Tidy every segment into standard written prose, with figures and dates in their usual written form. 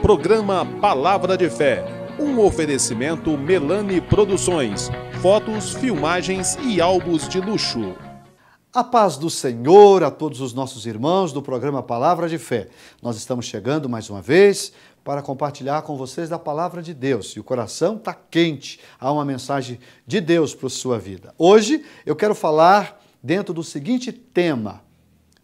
Programa Palavra de Fé, um oferecimento Melani Produções, fotos, filmagens e álbuns de luxo. A paz do Senhor a todos os nossos irmãos do programa Palavra de Fé. Nós estamos chegando mais uma vez para compartilhar com vocês da Palavra de Deus. E o coração está quente, há uma mensagem de Deus para a sua vida. Hoje eu quero falar dentro do seguinte tema: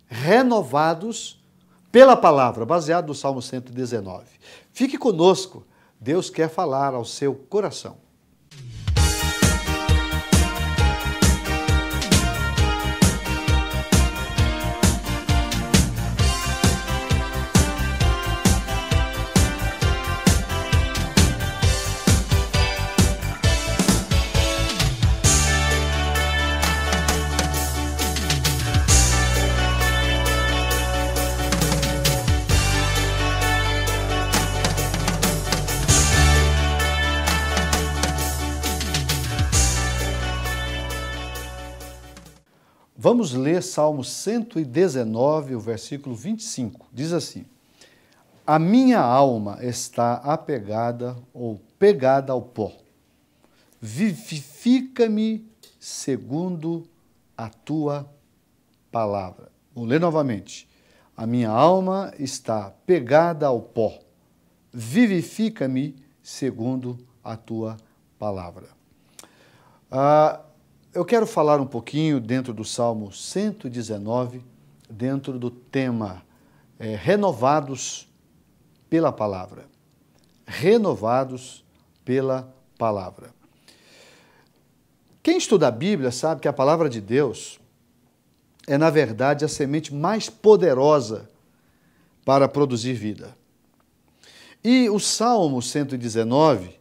renovados pela palavra, baseado no Salmo 119. Fique conosco, Deus quer falar ao seu coração. Vamos ler Salmo 119, o versículo 25. Diz assim: a minha alma está apegada ou pegada ao pó. Vivifica-me segundo a tua palavra. Vou ler novamente. A minha alma está pegada ao pó. Vivifica-me segundo a tua palavra. Eu quero falar um pouquinho dentro do Salmo 119, dentro do tema renovados pela palavra. Renovados pela palavra. Quem estuda a Bíblia sabe que a palavra de Deus é, na verdade, a semente mais poderosa para produzir vida. E o Salmo 119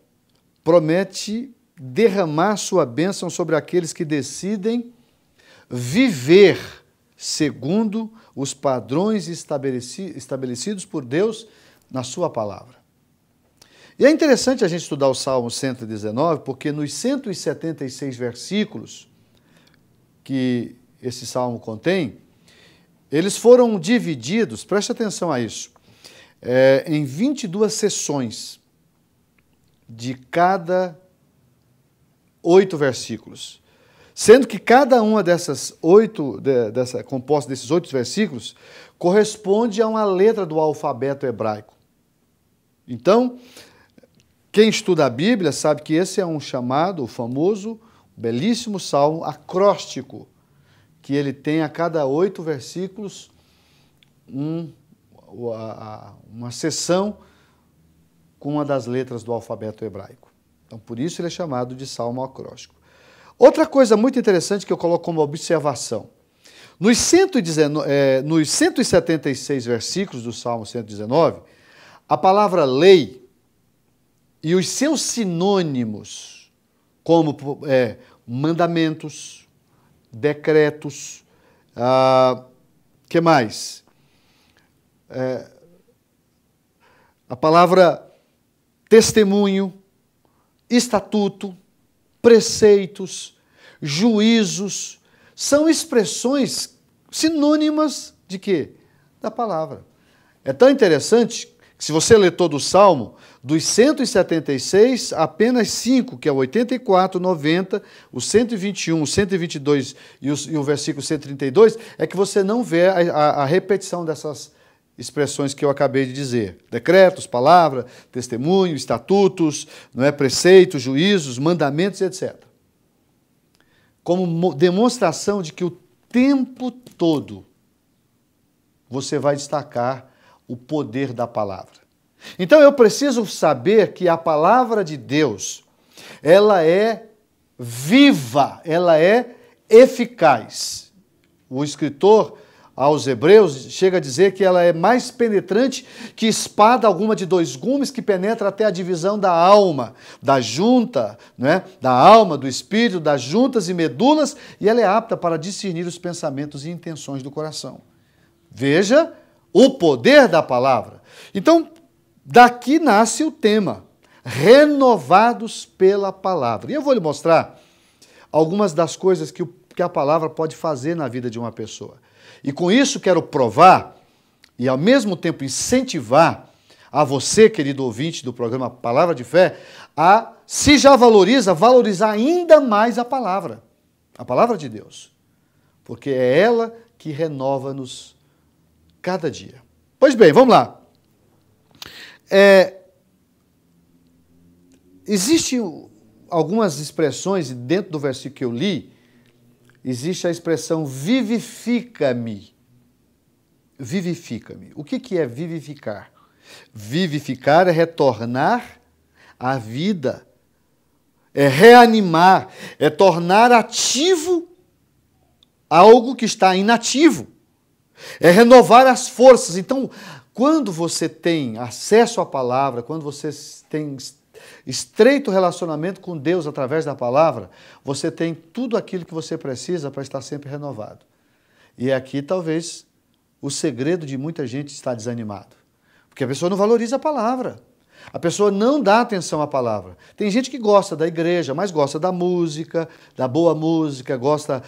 promete derramar sua bênção sobre aqueles que decidem viver segundo os padrões estabelecidos por Deus na sua palavra. E é interessante a gente estudar o Salmo 119, porque nos 176 versículos que esse salmo contém, eles foram divididos, preste atenção a isso, em 22 sessões de cada 8 versículos, sendo que cada uma dessas 8, composta desses 8 versículos, corresponde a uma letra do alfabeto hebraico. Então, quem estuda a Bíblia sabe que esse é um chamado, o famoso, belíssimo salmo acróstico, que ele tem a cada 8 versículos uma seção com uma das letras do alfabeto hebraico. Então, por isso ele é chamado de salmo acróstico. Outra coisa muito interessante que eu coloco como observação. Nos 176 versículos do Salmo 119, a palavra lei e os seus sinônimos, como mandamentos, decretos, que mais? A palavra testemunho, estatuto, preceitos, juízos, são expressões sinônimas de quê? Da palavra. É tão interessante que, se você ler todo o Salmo, dos 176, apenas 5, que é o 84, 90, o 121, o 122 e o versículo 132, é que você não vê a repetição dessas expressões que eu acabei de dizer: decretos, palavra, testemunho, estatutos, preceitos, juízos, mandamentos, etc. Como demonstração de que o tempo todo você vai destacar o poder da palavra. Então eu preciso saber que a palavra de Deus, ela é viva, ela é eficaz. O escritor aos Hebreus chega a dizer que ela é mais penetrante que espada alguma de 2 gumes, que penetra até a divisão da alma, da junta, da alma, do espírito, das juntas e medulas, e ela é apta para discernir os pensamentos e intenções do coração. Veja o poder da palavra. Então, daqui nasce o tema, renovados pela palavra. E eu vou lhe mostrar algumas das coisas que a palavra pode fazer na vida de uma pessoa. E com isso quero provar e ao mesmo tempo incentivar a você, querido ouvinte do programa Palavra de Fé, a, se já valoriza, valorizar ainda mais a palavra de Deus. Porque é ela que renova-nos cada dia. Pois bem, vamos lá. Existem algumas expressões, dentro do versículo que eu li, existe a expressão vivifica-me. Vivifica-me. O que é vivificar? Vivificar é retornar à vida, é reanimar, é tornar ativo algo que está inativo, é renovar as forças. Então, quando você tem acesso à palavra, quando você tem estreito relacionamento com Deus através da palavra, você tem tudo aquilo que você precisa para estar sempre renovado. E aqui talvez o segredo de muita gente está desanimado, porque a pessoa não valoriza a palavra. A pessoa não dá atenção à palavra. Tem gente que gosta da igreja, mas gosta da música, da boa música, gosta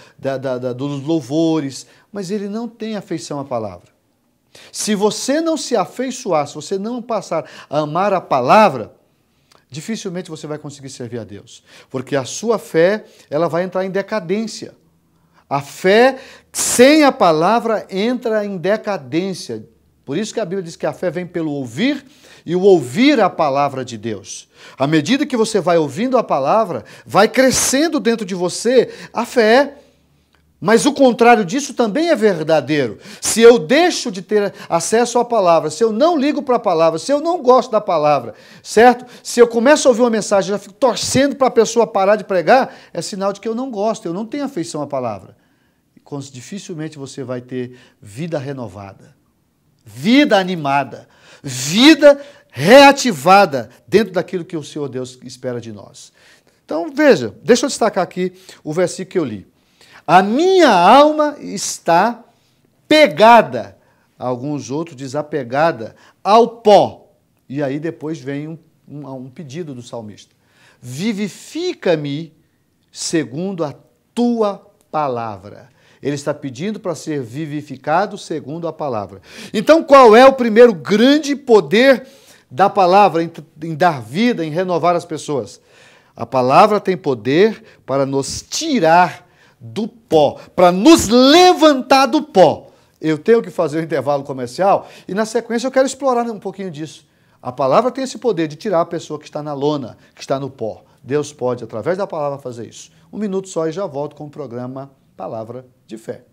dos louvores, mas ele não tem afeição à palavra. Se você não se afeiçoar, se você não passar a amar a palavra, dificilmente você vai conseguir servir a Deus. Porque a sua fé, ela vai entrar em decadência. A fé sem a palavra entra em decadência. Por isso que a Bíblia diz que a fé vem pelo ouvir e o ouvir a palavra de Deus. À medida que você vai ouvindo a palavra, vai crescendo dentro de você a fé. Mas o contrário disso também é verdadeiro. Se eu deixo de ter acesso à palavra, se eu não ligo para a palavra, se eu não gosto da palavra, certo? Se eu começo a ouvir uma mensagem e já fico torcendo para a pessoa parar de pregar, é sinal de que eu não gosto, eu não tenho afeição à palavra. E dificilmente você vai ter vida renovada, vida animada, vida reativada dentro daquilo que o Senhor Deus espera de nós. Então, veja, deixa eu destacar aqui o versículo que eu li. A minha alma está pegada, alguns outros desapegada, ao pó. E aí depois vem um pedido do salmista. Vivifica-me segundo a tua palavra. Ele está pedindo para ser vivificado segundo a palavra. Então, qual é o primeiro grande poder da palavra em dar vida, em renovar as pessoas? A palavra tem poder para nos tirar do pó, para nos levantar do pó. Eu tenho que fazer o intervalo comercial e, na sequência, eu quero explorar um pouquinho disso. A palavra tem esse poder de tirar a pessoa que está na lona, que está no pó. Deus pode, através da palavra, fazer isso. 1 minuto só e já volto com o programa Palavra de Fé.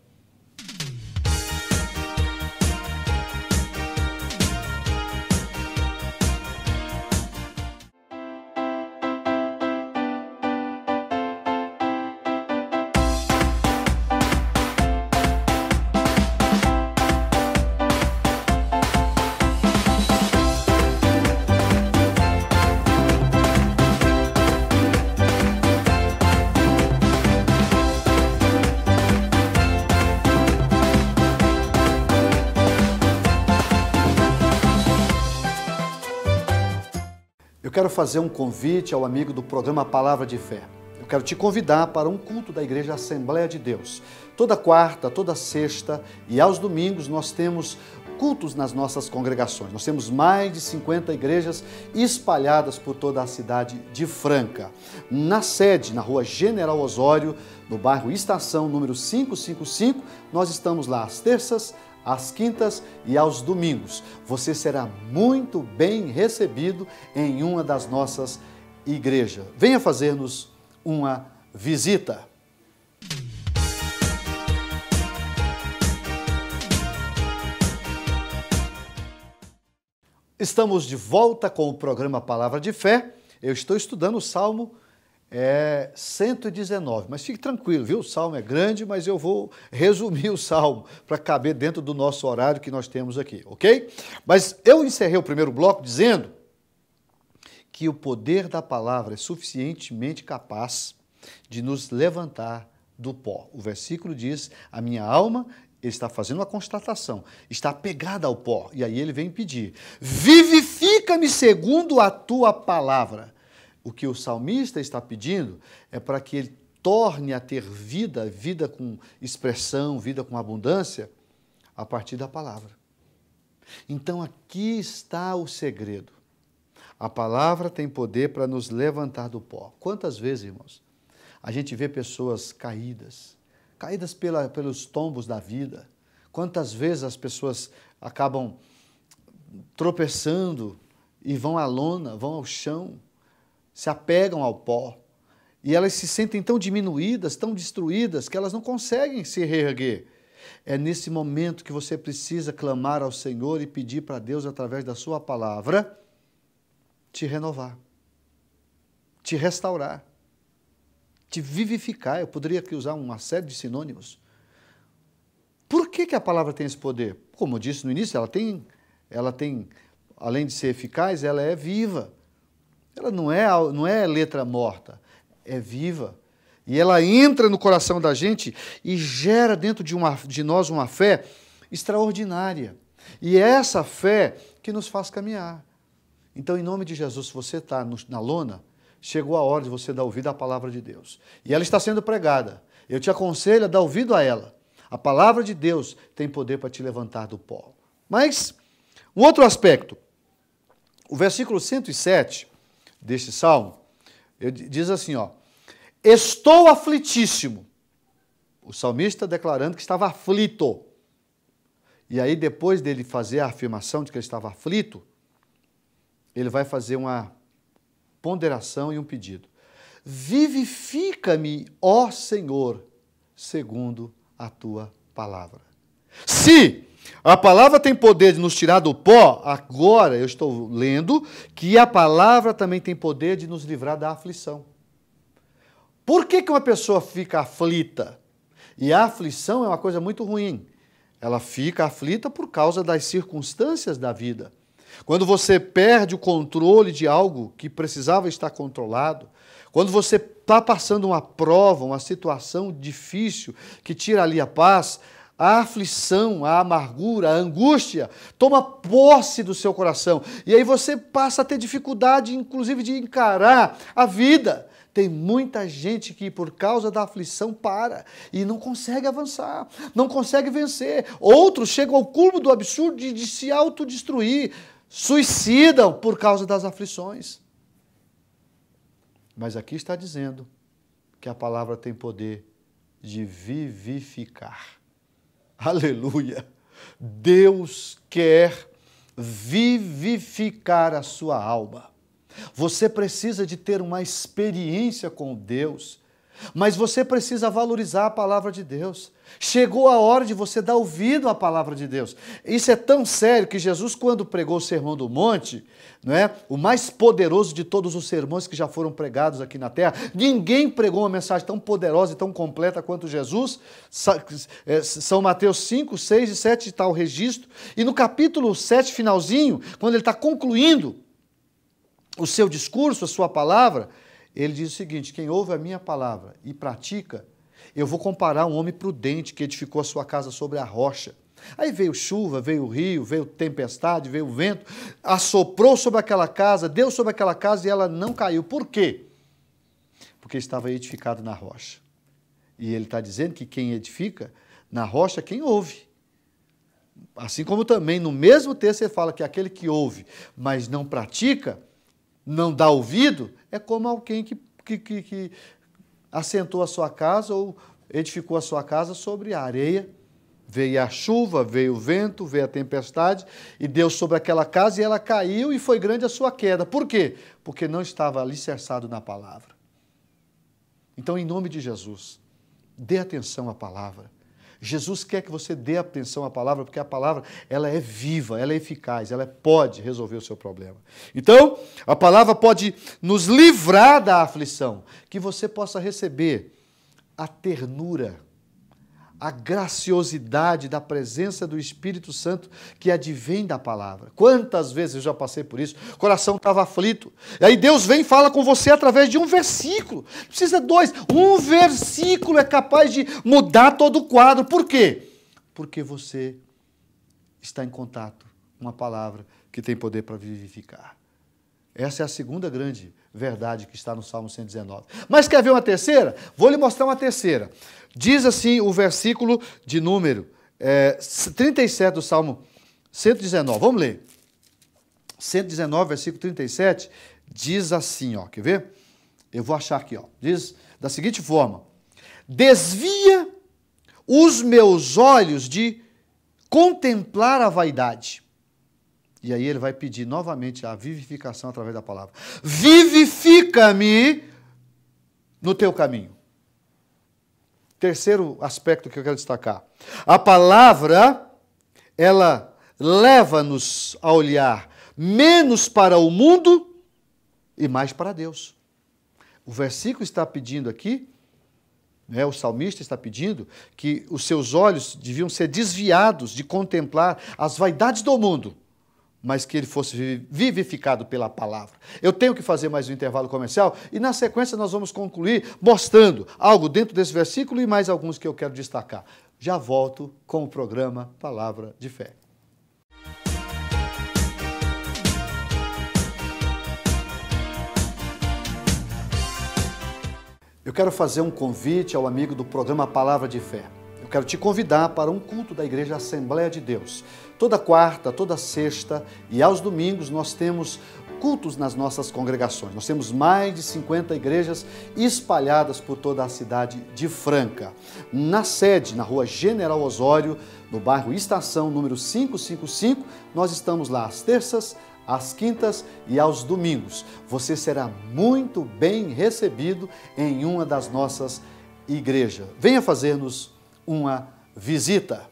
Eu quero fazer um convite ao amigo do programa Palavra de Fé. Eu quero te convidar para um culto da Igreja Assembleia de Deus. Toda quarta, toda sexta e aos domingos nós temos cultos nas nossas congregações. Nós temos mais de 50 igrejas espalhadas por toda a cidade de Franca. Na sede, na rua General Osório, no bairro Estação, número 555, nós estamos lá às terças, às quintas e aos domingos. Você será muito bem recebido em uma das nossas igrejas. Venha fazer-nos uma visita. Estamos de volta com o programa Palavra de Fé. Eu estou estudando o Salmo 119, mas fique tranquilo, viu? O Salmo é grande, mas eu vou resumir o Salmo para caber dentro do nosso horário que nós temos aqui, ok? Mas eu encerrei o primeiro bloco dizendo que o poder da palavra é suficientemente capaz de nos levantar do pó. O versículo diz, a minha alma, ele está fazendo uma constatação, está apegada ao pó. E aí ele vem pedir, vivifica-me segundo a tua palavra. O que o salmista está pedindo é para que ele torne a ter vida, vida com expressão, vida com abundância, a partir da palavra. Então aqui está o segredo. A palavra tem poder para nos levantar do pó. Quantas vezes, irmãos, a gente vê pessoas caídas pelos tombos da vida. Quantas vezes as pessoas acabam tropeçando e vão à lona, vão ao chão, se apegam ao pó. E elas se sentem tão diminuídas, tão destruídas, que elas não conseguem se reerguer. É nesse momento que você precisa clamar ao Senhor e pedir para Deus, através da sua palavra, te renovar, te restaurar, te vivificar. Eu poderia aqui usar uma série de sinônimos. Por que a palavra tem esse poder? Como eu disse no início, ela tem, além de ser eficaz, ela é viva. Ela não é letra morta, é viva. E ela entra no coração da gente e gera dentro de nós uma fé extraordinária. E é essa fé que nos faz caminhar. Então, em nome de Jesus, se você está na lona, chegou a hora de você dar ouvido à palavra de Deus. E ela está sendo pregada. Eu te aconselho a dar ouvido a ela. A palavra de Deus tem poder para te levantar do pó. Mas, um outro aspecto. O versículo 107 deste salmo, diz assim, ó: estou aflitíssimo. O salmista declarando que estava aflito. E aí, depois dele fazer a afirmação de que ele estava aflito, ele vai fazer uma ponderação e um pedido. Vivifica-me, ó Senhor, segundo a tua palavra. Se a palavra tem poder de nos tirar do pó, agora eu estou lendo que a palavra também tem poder de nos livrar da aflição. Por que uma pessoa fica aflita? E a aflição é uma coisa muito ruim. Ela fica aflita por causa das circunstâncias da vida. Quando você perde o controle de algo que precisava estar controlado, quando você está passando uma prova, uma situação difícil que tira ali a paz, a aflição, a amargura, a angústia toma posse do seu coração. E aí você passa a ter dificuldade, inclusive, de encarar a vida. Tem muita gente que, por causa da aflição, para e não consegue avançar, não consegue vencer. Outros chegam ao cúmulo do absurdo de se autodestruir, suicidam por causa das aflições. Mas aqui está dizendo que a palavra tem poder de vivificar. Aleluia! Deus quer vivificar a sua alma. Você precisa de ter uma experiência com Deus, mas você precisa valorizar a palavra de Deus. Chegou a hora de você dar ouvido à palavra de Deus. Isso é tão sério que Jesus, quando pregou o Sermão do Monte, não é? O mais poderoso de todos os sermões que já foram pregados aqui na terra, ninguém pregou uma mensagem tão poderosa e tão completa quanto Jesus. São Mateus 5, 6 e 7 está o registro. E no capítulo 7, finalzinho, quando ele está concluindo o seu discurso, a sua palavra, ele diz o seguinte: quem ouve a minha palavra e pratica, eu vou comparar um homem prudente que edificou a sua casa sobre a rocha. Aí veio chuva, veio rio, veio tempestade, veio vento, assoprou sobre aquela casa, deu sobre aquela casa e ela não caiu. Por quê? Porque estava edificado na rocha. E ele está dizendo que quem edifica na rocha é quem ouve. Assim como também no mesmo texto ele fala que aquele que ouve, mas não pratica, não dá ouvido, é como alguém que assentou a sua casa ou edificou a sua casa sobre a areia. Veio a chuva, veio o vento, veio a tempestade e deu sobre aquela casa e ela caiu e foi grande a sua queda. Por quê? Porque não estava alicerçado na palavra. Então, em nome de Jesus, dê atenção à palavra. Jesus quer que você dê atenção à palavra, porque a palavra ela é viva, ela é eficaz, ela pode resolver o seu problema. Então, a palavra pode nos livrar da aflição, que você possa receber a ternura, a graciosidade da presença do Espírito Santo que advém da palavra. Quantas vezes eu já passei por isso, o coração estava aflito, e aí Deus vem e fala com você através de um versículo, não precisa dois, um versículo é capaz de mudar todo o quadro. Por quê? Porque você está em contato com uma palavra que tem poder para vivificar. Essa é a segunda grande verdade que está no Salmo 119. Mas quer ver uma terceira? Vou lhe mostrar uma terceira. Diz assim o versículo de número 37 do Salmo 119, vamos ler. 119, versículo 37, diz assim, ó, quer ver? Eu vou achar aqui, ó. Diz da seguinte forma: desvia os meus olhos de contemplar a vaidade. E aí ele vai pedir novamente a vivificação através da palavra. Vivifica-me no teu caminho. Terceiro aspecto que eu quero destacar. A palavra, ela leva-nos a olhar menos para o mundo e mais para Deus. O versículo está pedindo aqui, o salmista está pedindo que os seus olhos deviam ser desviados de contemplar as vaidades do mundo, mas que ele fosse vivificado pela palavra. Eu tenho que fazer mais um intervalo comercial e na sequência nós vamos concluir mostrando algo dentro desse versículo e mais alguns que eu quero destacar. Já volto com o programa Palavra de Fé. Eu quero fazer um convite ao amigo do programa Palavra de Fé. Eu quero te convidar para um culto da Igreja Assembleia de Deus. Toda quarta, toda sexta e aos domingos nós temos cultos nas nossas congregações. Nós temos mais de 50 igrejas espalhadas por toda a cidade de Franca. Na sede, na rua General Osório, no bairro Estação, número 555, nós estamos lá às terças, às quintas e aos domingos. Você será muito bem recebido em uma das nossas igrejas. Venha fazer-nos uma visita.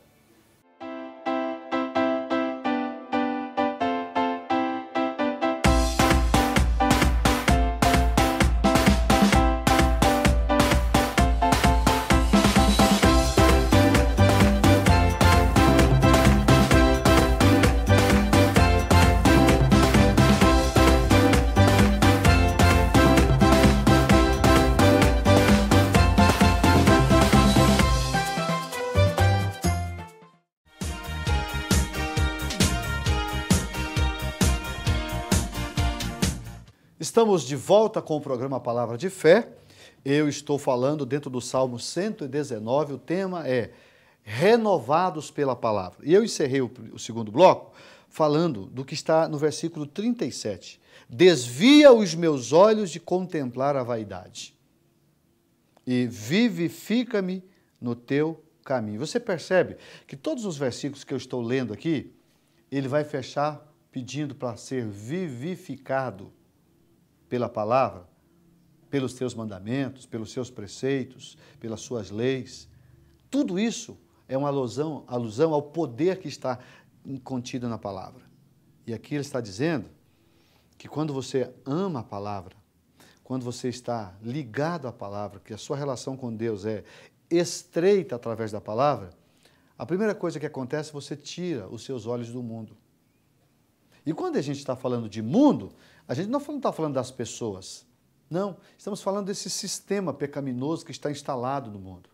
Estamos de volta com o programa Palavra de Fé. Eu estou falando dentro do Salmo 119, o tema é Renovados pela Palavra. E eu encerrei o segundo bloco falando do que está no versículo 37. Desvia os meus olhos de contemplar a vaidade e vivifica-me no teu caminho. Você percebe que todos os versículos que eu estou lendo aqui, ele vai fechar pedindo para ser vivificado pela palavra, pelos teus mandamentos, pelos seus preceitos, pelas suas leis. Tudo isso é uma alusão ao poder que está contido na palavra. E aqui ele está dizendo que quando você ama a palavra, quando você está ligado à palavra, que a sua relação com Deus é estreita através da palavra, a primeira coisa que acontece é você tira os seus olhos do mundo. E quando a gente está falando de mundo, a gente não está falando das pessoas. Não, estamos falando desse sistema pecaminoso que está instalado no mundo.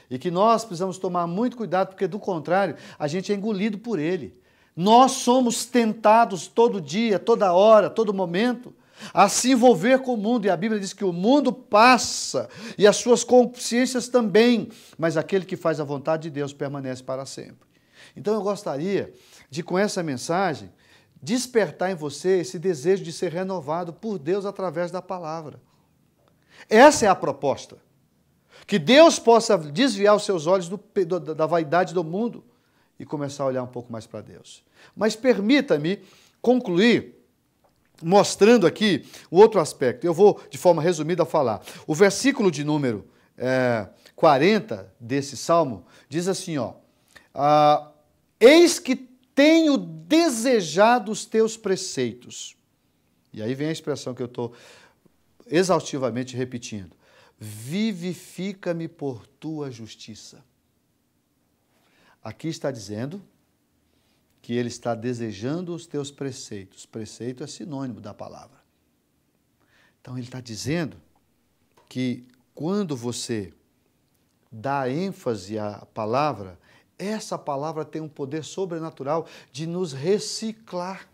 E que nós precisamos tomar muito cuidado, porque do contrário, a gente é engolido por ele. Nós somos tentados todo dia, toda hora, todo momento, a se envolver com o mundo. E a Bíblia diz que o mundo passa e as suas consciências também, mas aquele que faz a vontade de Deus permanece para sempre. Então eu gostaria de, com essa mensagem, despertar em você esse desejo de ser renovado por Deus através da palavra. Essa é a proposta. Que Deus possa desviar os seus olhos da vaidade do mundo e começar a olhar um pouco mais para Deus. Mas permita-me concluir mostrando aqui o outro aspecto. Eu vou, de forma resumida, falar. O versículo de número 40 desse salmo diz assim, ó, eis que tenho desejado os teus preceitos. E aí vem a expressão que eu estou exaustivamente repetindo. Vivifica-me por tua justiça. Aqui está dizendo que ele está desejando os teus preceitos. Preceito é sinônimo da palavra. Então ele está dizendo que quando você dá ênfase à palavra, essa palavra tem um poder sobrenatural de nos reciclar.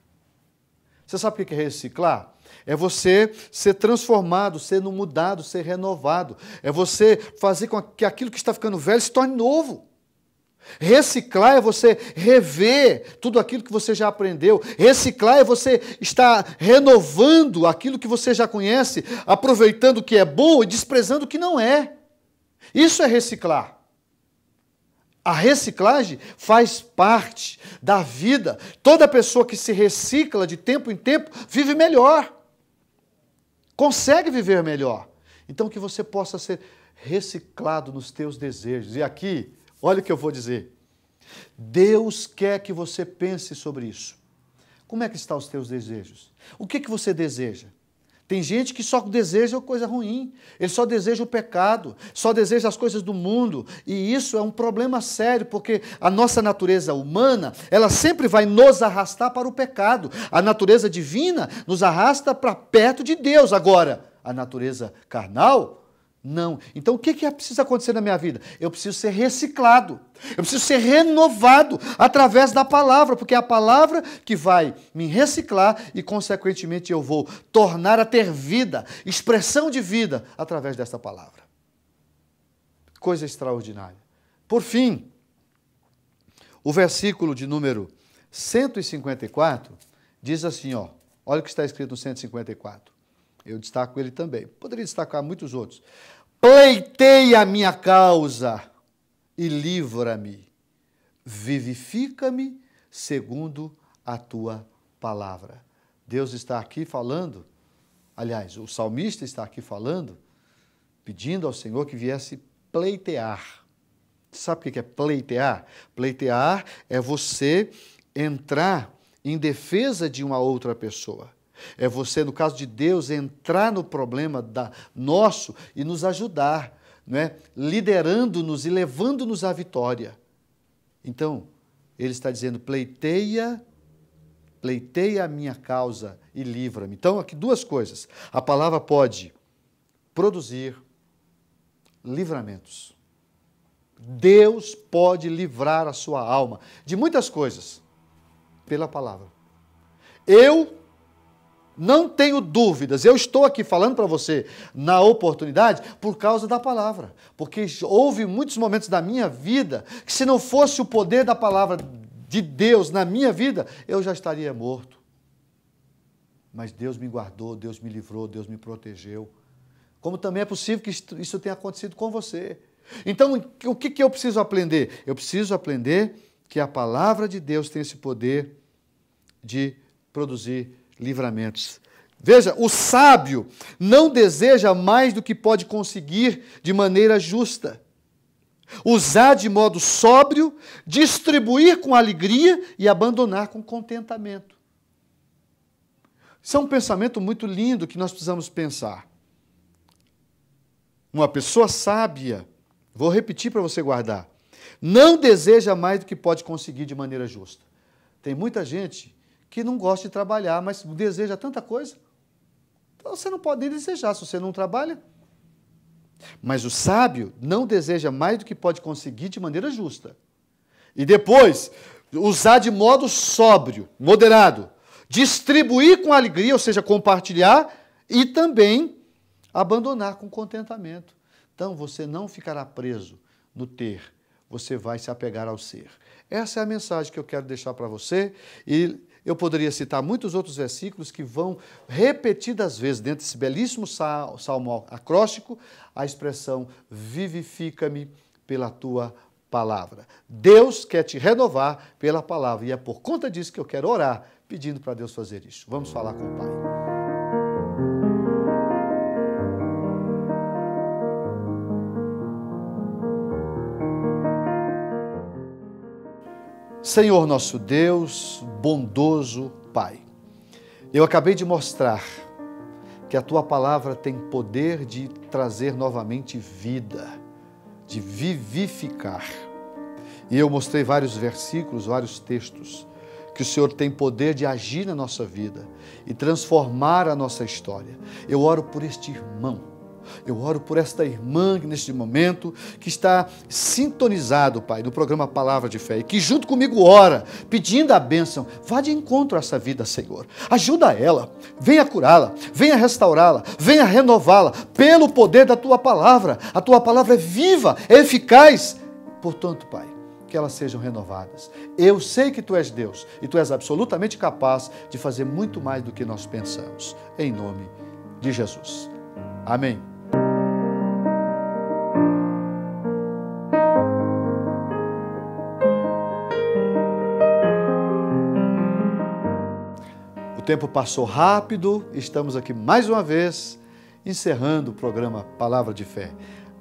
Você sabe o que é reciclar? É você ser transformado, ser mudado, ser renovado. É você fazer com que aquilo que está ficando velho se torne novo. Reciclar é você rever tudo aquilo que você já aprendeu. Reciclar é você estar renovando aquilo que você já conhece, aproveitando o que é bom e desprezando o que não é. Isso é reciclar. A reciclagem faz parte da vida. Toda pessoa que se recicla de tempo em tempo vive melhor. Consegue viver melhor. Então que você possa ser reciclado nos teus desejos. E aqui, olha o que eu vou dizer. Deus quer que você pense sobre isso. Como é que estão os teus desejos? O que você deseja? Tem gente que só deseja coisa ruim, ele só deseja o pecado, só deseja as coisas do mundo, e isso é um problema sério, porque a nossa natureza humana, ela sempre vai nos arrastar para o pecado. A natureza divina nos arrasta para perto de Deus. Agora, a natureza carnal, não. Então, o que precisa acontecer na minha vida? Eu preciso ser reciclado. Eu preciso ser renovado através da palavra, porque é a palavra que vai me reciclar e, consequentemente, eu vou tornar a ter vida, expressão de vida, através desta palavra. Coisa extraordinária. Por fim, o versículo de número 154 diz assim, olha o que está escrito no 154. Eu destaco ele também. Poderia destacar muitos outros. Pleiteia a minha causa e livra-me. Vivifica-me segundo a tua palavra. Deus está aqui falando, aliás, o salmista está aqui falando, pedindo ao Senhor que viesse pleitear. Sabe o que é pleitear? Pleitear é você entrar em defesa de uma outra pessoa. É você, no caso de Deus, entrar no problema nosso e nos ajudar, não é? Liderando-nos e levando-nos à vitória. Então, ele está dizendo, pleiteia a minha causa e livra-me. Então, aqui duas coisas. A palavra pode produzir livramentos. Deus pode livrar a sua alma de muitas coisas pela palavra. Eu não tenho dúvidas, eu estou aqui falando para você na oportunidade por causa da palavra, porque houve muitos momentos da minha vida que se não fosse o poder da palavra de Deus na minha vida, eu já estaria morto. Mas Deus me guardou, Deus me livrou, Deus me protegeu. Como também é possível que isso tenha acontecido com você. Então, o que eu preciso aprender? Eu preciso aprender que a palavra de Deus tem esse poder de produzir livramentos. Veja, o sábio não deseja mais do que pode conseguir de maneira justa. Usar de modo sóbrio, distribuir com alegria e abandonar com contentamento. Isso é um pensamento muito lindo que nós precisamos pensar. Uma pessoa sábia, vou repetir para você guardar, não deseja mais do que pode conseguir de maneira justa. Tem muita gente que não gosta de trabalhar, mas deseja tanta coisa. Então você não pode nem desejar se você não trabalha. Mas o sábio não deseja mais do que pode conseguir de maneira justa. E depois, usar de modo sóbrio, moderado, distribuir com alegria, ou seja, compartilhar, e também abandonar com contentamento. Então você não ficará preso no ter, você vai se apegar ao ser. Essa é a mensagem que eu quero deixar para você, e eu poderia citar muitos outros versículos que vão repetidas vezes dentro desse belíssimo salmo acróstico, a expressão vivifica-me pela tua palavra. Deus quer te renovar pela palavra, e é por conta disso que eu quero orar, pedindo para Deus fazer isso. Vamos falar com o Pai. Senhor nosso Deus, bondoso Pai, eu acabei de mostrar que a Tua palavra tem poder de trazer novamente vida, de vivificar. E eu mostrei vários versículos, vários textos, que o Senhor tem poder de agir na nossa vida e transformar a nossa história. Eu oro por este irmão. Eu oro por esta irmã neste momento que está sintonizado, Pai, no programa Palavra de Fé e que junto comigo ora, pedindo a bênção. Vá de encontro a essa vida, Senhor. Ajuda ela, venha curá-la, venha restaurá-la, venha renová-la pelo poder da Tua palavra. A Tua palavra é viva, é eficaz. Portanto, Pai, que elas sejam renovadas. Eu sei que Tu és Deus e Tu és absolutamente capaz de fazer muito mais do que nós pensamos. Em nome de Jesus. Amém. O tempo passou rápido, estamos aqui mais uma vez, encerrando o programa Palavra de Fé.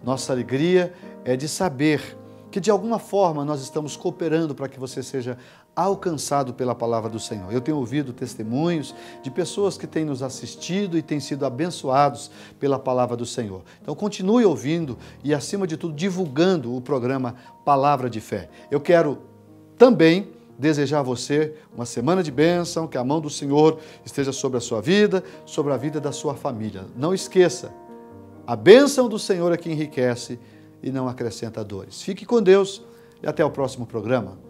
Nossa alegria é de saber que de alguma forma nós estamos cooperando para que você seja alcançado pela palavra do Senhor. Eu tenho ouvido testemunhos de pessoas que têm nos assistido e têm sido abençoados pela palavra do Senhor. Então continue ouvindo e, acima de tudo, divulgando o programa Palavra de Fé. Eu quero também desejar a você uma semana de bênção, que a mão do Senhor esteja sobre a sua vida, sobre a vida da sua família. Não esqueça, a bênção do Senhor é que enriquece e não acrescenta dores. Fique com Deus e até o próximo programa.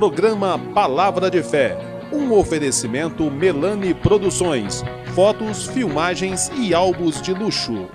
Programa Palavra de Fé, um oferecimento Melani Produções, fotos, filmagens e álbuns de luxo.